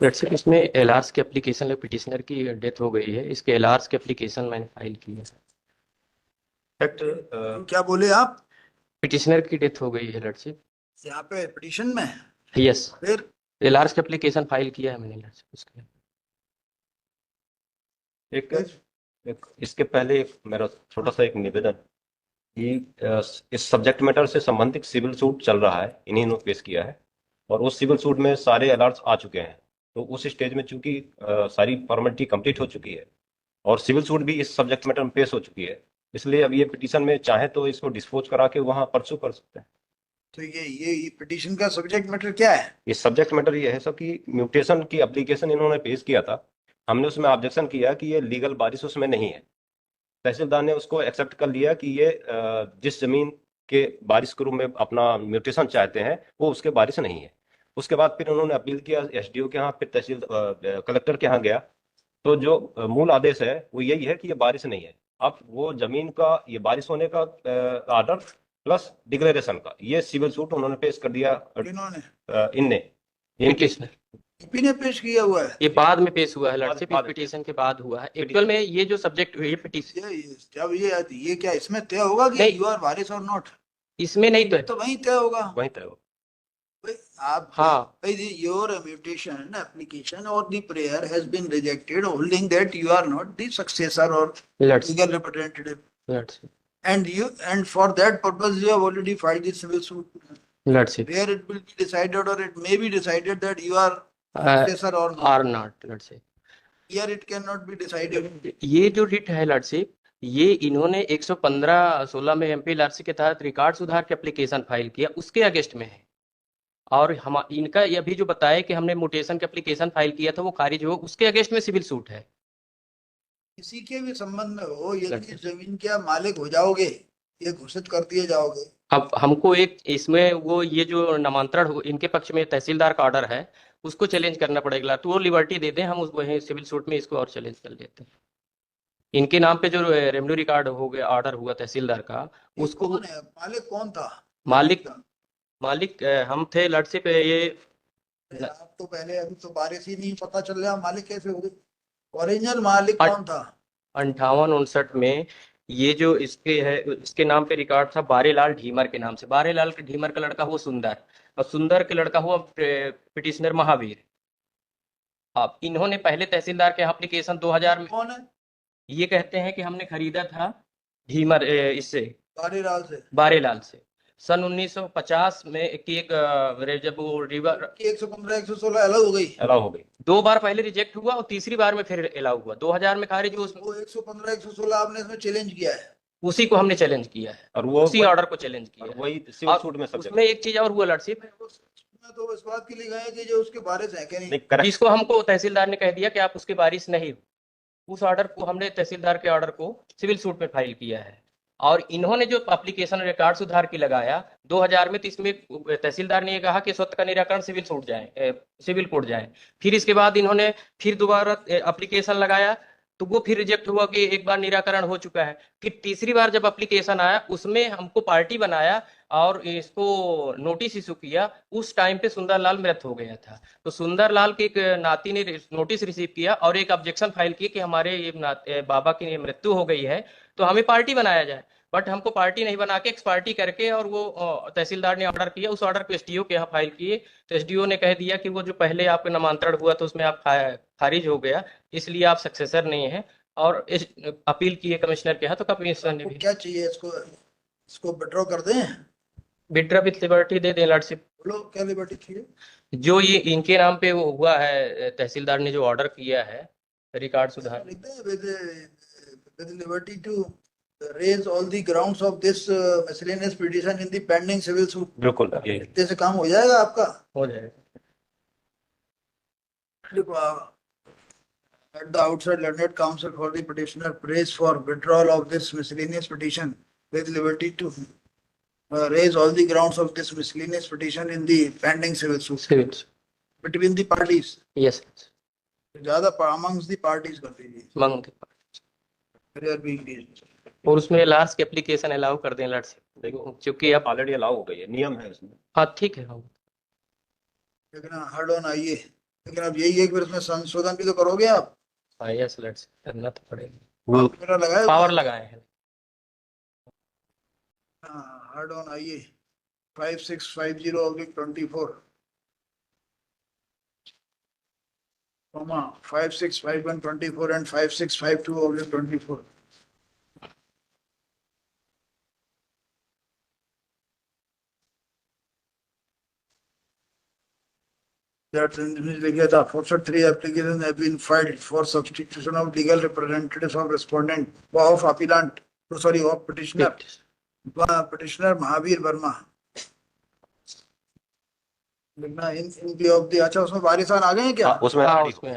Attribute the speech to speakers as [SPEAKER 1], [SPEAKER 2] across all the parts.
[SPEAKER 1] WhatsApp इसमें एलआरस के application petitioner की डेथ हो गई है। इसके एलआरस के एप्लीकेशन मैंने फाइल की है।
[SPEAKER 2] इनफैक्ट
[SPEAKER 3] क्या बोले आप?
[SPEAKER 1] पिटिशनर की डेथ हो गई है लड़से।
[SPEAKER 3] यहाँ पे पिटीशन में
[SPEAKER 1] यस,
[SPEAKER 3] फिर
[SPEAKER 1] एलआरस के एप्लीकेशन फाइल किया है मैंने लड़से उसके।
[SPEAKER 2] एक इसके पहले एक मेरा छोटा सा एक निवेदन कि इस सब्जेक्ट मैटर से संबंधित सिविल सूट चल रहा है, इन्हीं ने पेश किया है और उस सिविल सूट में सारे अलर्ट्स आ चुके हैं। तो उस स्टेज में चूंकि सारी फॉर्मेलिटी कंप्लीट हो चुकी है और सिविल सूट भी इस सब्जेक्ट मैटर में पेश हो चुकी है, इसलिए अब ये पिटीशन में चाहे तो इसको डिस्पोज करा के वहां परसू कर सकते हैं।
[SPEAKER 3] तो ये पिटीशन का सब्जेक्ट मैटर क्या है?
[SPEAKER 2] ये सब्जेक्ट मैटर ये है सब कि म्यूटेशन की एप्लीकेशन इन्होंने पेश किया था। हमने उसमें ऑब्जेक्शन किया कि ये लीगल बारिश उसमें नहीं है। तहसीलदार ने उसको एक्सेप्ट कर लिया कि ये जिस जमीन के बारिश के रूप में अपना म्यूटेशन चाहते हैं वो उसके बारिश नहीं है। उसके बाद फिर उन्होंने अपील किया एसडीओ के यहाँ, फिर तहसील कलेक्टर के यहाँ गया। तो जो मूल आदेश है वो यही है कि ये बारिश नहीं है। अब वो जमीन का ये बारिश होने का ऑर्डर प्लस डिक्लेरेशन का ये सिविल सूट उन्होंने पेश कर दिया।
[SPEAKER 3] इन्होंने
[SPEAKER 2] इनने इनके
[SPEAKER 1] पिटिशनर
[SPEAKER 3] ईपी ने पेश किया हुआ है।
[SPEAKER 1] ये बाद में पेश हुआ है लड़से,
[SPEAKER 2] बाद-
[SPEAKER 1] पिटिशन के बाद हुआ है। एक्चुअल में ये जो सब्जेक्ट ये पिटिशन
[SPEAKER 3] जब ये क्या इसमें तय होगा कि
[SPEAKER 1] नहीं।
[SPEAKER 3] यू आर वारिस और नॉट?
[SPEAKER 1] इसमें नहीं तो है।
[SPEAKER 3] तो वहीं तय होगा।
[SPEAKER 2] वहीं तय हो।
[SPEAKER 3] भाई, आप
[SPEAKER 1] हाँ,
[SPEAKER 3] your mutation application or the prayer has been rejected holding that you are not the successor or
[SPEAKER 1] LRs
[SPEAKER 3] legal representative
[SPEAKER 1] LRs
[SPEAKER 3] and for that purpose you have already filed the civil suit
[SPEAKER 1] लड़से
[SPEAKER 3] where it will be decided or it may be decided that you are successor or not.
[SPEAKER 1] Are not LRs.
[SPEAKER 3] Here it cannot be decided.
[SPEAKER 1] ये जो writ है लड़से, ये इन्होंने 115/16 में MP LRC के तहत record सुधार के एप्लीकेशन फाइल किया, उसके अगेंस्ट में है। और हम इनका ये भी जो बताया कि हमने म्यूटेशन के एप्लीकेशन फाइल किया था वो खारिज हो, उसके अगेंस्ट में सिविल सूट है।
[SPEAKER 3] किसी के भी संबंध में हो, यदि जमीन के आप मालिक हो जाओगे, ये घोषित कर दिए जाओगे।
[SPEAKER 1] अब हमको एक इसमें वो ये जो नामांतरण हो इनके पक्ष में तहसीलदार का ऑर्डर है उसको चैलेंज करना पड़ेगा, तो वो लिबर्टी दे दें, हम उस वही सिविल सूट में इसको और चैलेंज कर लेते हैं। इनके नाम पे जो रेवेन्यू रिकॉर्ड हो गया, ऑर्डर हुआ तहसीलदार का, उसको
[SPEAKER 3] कौन है मालिक? कौन था
[SPEAKER 1] मालिक? मालिक हम थे लड़से पे ये।
[SPEAKER 3] आप तो पहले, अभी तो बारिश ही नहीं पता चल रहा मालिक कैसे हो गए। ओरिजिनल मालिक कौन था?
[SPEAKER 1] 58-59 में ये जो इसके है, इसके नाम पे रिकॉर्ड था बारेलाल ढीमर के नाम से। बारेलाल के ढीमर का लड़का हुआ सुंदर और सुंदर के लड़का हुआ पिटिशनर महावीर। अब इन्होंने पहले तहसीलदार के एप्लीकेशन 2000 में,
[SPEAKER 3] कौन है?
[SPEAKER 1] ये कहते हैं कि हमने खरीदा था ढीमर इससे,
[SPEAKER 3] बारीलाल से।
[SPEAKER 1] बारेलाल से सन 1950 में कि एक जब वो रिवर
[SPEAKER 3] 115 116 अलग हो गई,
[SPEAKER 2] अलाउ हो गई।
[SPEAKER 1] 2 बार पहले रिजेक्ट हुआ और तीसरी बार में फिर अलाउ हुआ, 2000 में खारिज हुआ।
[SPEAKER 3] वो 115 116 आपने इसमें चैलेंज किया है।
[SPEAKER 1] उसी को हमने चैलेंज किया है
[SPEAKER 2] और वो
[SPEAKER 1] उसी ऑर्डर को चैलेंज किया है।
[SPEAKER 2] वही सिविल सूट में
[SPEAKER 1] और
[SPEAKER 2] सब्जेक्ट
[SPEAKER 1] उसमें एक चीज और हुआ लड़सिप,
[SPEAKER 3] मैं तो इस बात के लिए गए कि जो उसके बारिश है क्या नहीं।
[SPEAKER 2] नहीं करेक्ट।
[SPEAKER 1] जिसको हमको तहसीलदार ने कह दिया कि आप उसकी बारिश नहीं हो, उस ऑर्डर को हमने तहसीलदार के ऑर्डर को सिविल सूट में फाइल किया है। और इन्होंने जो एप्लीकेशन रिकॉर्ड सुधार की लगाया 2000 में, तो इसमें तहसीलदार ने ये कहा कि स्वतः का निराकरण सिविल सूट जाए, सिविल कोर्ट जाए। फिर इसके बाद इन्होंने फिर दोबारा एप्लीकेशन लगाया तो वो फिर रिजेक्ट हुआ कि एक बार निराकरण हो चुका है। फिर तीसरी बार जब एप्लीकेशन आया उसमें हमको पार्टी बनाया और इसको नोटिस इशू किया। उस टाइम पे सुंदरलाल मृत हो गया था, तो सुंदरलाल के एक नाती ने नोटिस रिसीव किया और एक ऑब्जेक्शन फाइल किया कि हमारे ये बाबा की मृत्यु हो गई है तो हमें पार्टी बनाया जाए। बट हमको पार्टी नहीं बना के एक्स पार्टी करके, और वो तहसीलदार ने ऑर्डर किया, उस ऑर्डर को एसडीओ के यहाँ फाइल किए तो एसडीओ ने कह दिया कि वो जो पहले आपका नामांतरण हुआ तो उसमें आप खारिज हो गया, इसलिए आप सक्सेसर नहीं है। और इस अपील किए कमिश्नर के यहाँ, तो कमिश्नर ने भी
[SPEAKER 3] क्या चाहिए इसको विड्रॉ कर दें?
[SPEAKER 1] विड्रा विथ लिबर्टी दे दें लॉर्डशिप।
[SPEAKER 3] बोलो क्या लिबर्टी चाहिए?
[SPEAKER 1] जो ये इनके नाम पे वो हुआ है, तहसीलदार ने जो ऑर्डर किया है रिकॉर्ड सुधार,
[SPEAKER 3] लिख दें with liberty to raise all the grounds of this miscellaneous petition in the pending civil suit.
[SPEAKER 2] बिल्कुल यही
[SPEAKER 3] इतने से काम हो जाएगा आपका।
[SPEAKER 1] हो जाएगा।
[SPEAKER 3] At the outset, learned counsel for the petitioner prays for withdrawal of this miscellaneous petition with liberty to raise all the grounds of this miscellaneous petition in the pending civil suit
[SPEAKER 1] civil
[SPEAKER 3] between the parties.
[SPEAKER 1] Yes,
[SPEAKER 3] ज्यादा amongst the parties कर दीजिए।
[SPEAKER 1] मांग के
[SPEAKER 3] Prayer being raised.
[SPEAKER 1] और उसमें last के application allow कर दें लॉर्डशिप, देखो क्योंकि अब
[SPEAKER 2] ऑलरेडी अलाउ हो गई है, नियम है उसमें।
[SPEAKER 1] हाँ ठीक है। हाँ
[SPEAKER 3] लेकिन हर्ड ऑन आइए लेकिन अब यही है कि फिर इसमें संशोधन भी तो करोगे आप।
[SPEAKER 1] हाँ यस लेट्स करना तो पड़ेगा,
[SPEAKER 2] वो
[SPEAKER 3] मेरा लगाए
[SPEAKER 1] पावर लगाए हैं।
[SPEAKER 3] हार्ड ऑन आइए 5650/24 5651/24 and 5652/24. That लिखा था 403 applications have been filed for substitution of legal representatives of respondent of appellant, sorry, of petitioner Mahavir Verma. लिखना in view of the, अच्छा उसमें वारिसान आ गए हैं क्या?
[SPEAKER 2] हाँ, उसमें
[SPEAKER 1] हाँ
[SPEAKER 2] already-
[SPEAKER 1] उसमें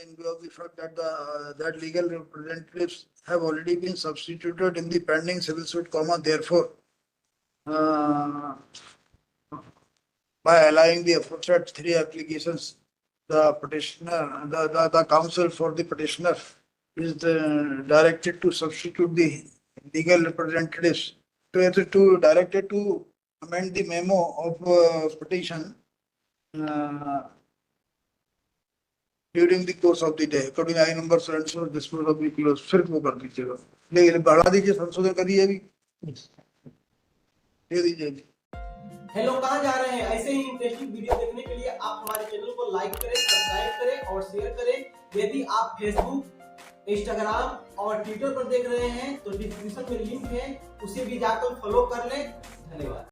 [SPEAKER 3] In view of the fact that that legal representatives have already been substituted in the pending civil suit, therefore, by allowing the aforesaid 3 applications, the petitioner, the counsel for the petitioner is directed to substitute the legal representatives, directed to amend the memo of petition during the course of the day, according I number so and so, dispose of the clause, फिर वो कर दीजिएगा, लेकिन बढ़ा दीजिए, संशोधन करिए अभी, दे दीजिए।
[SPEAKER 4] हेलो, कहाँ जा रहे हैं? ऐसे ही इंटरेस्टिंग वीडियो देखने के लिए आप हमारे चैनल को लाइक करें, सब्सक्राइब करें और शेयर करें। यदि आप फेसबुक, इंस्टाग्राम और ट्विटर पर देख रहे हैं तो डिस्क्रिप्शन में लिंक है, उसे भी जाकर फॉलो कर लें। धन्यवाद।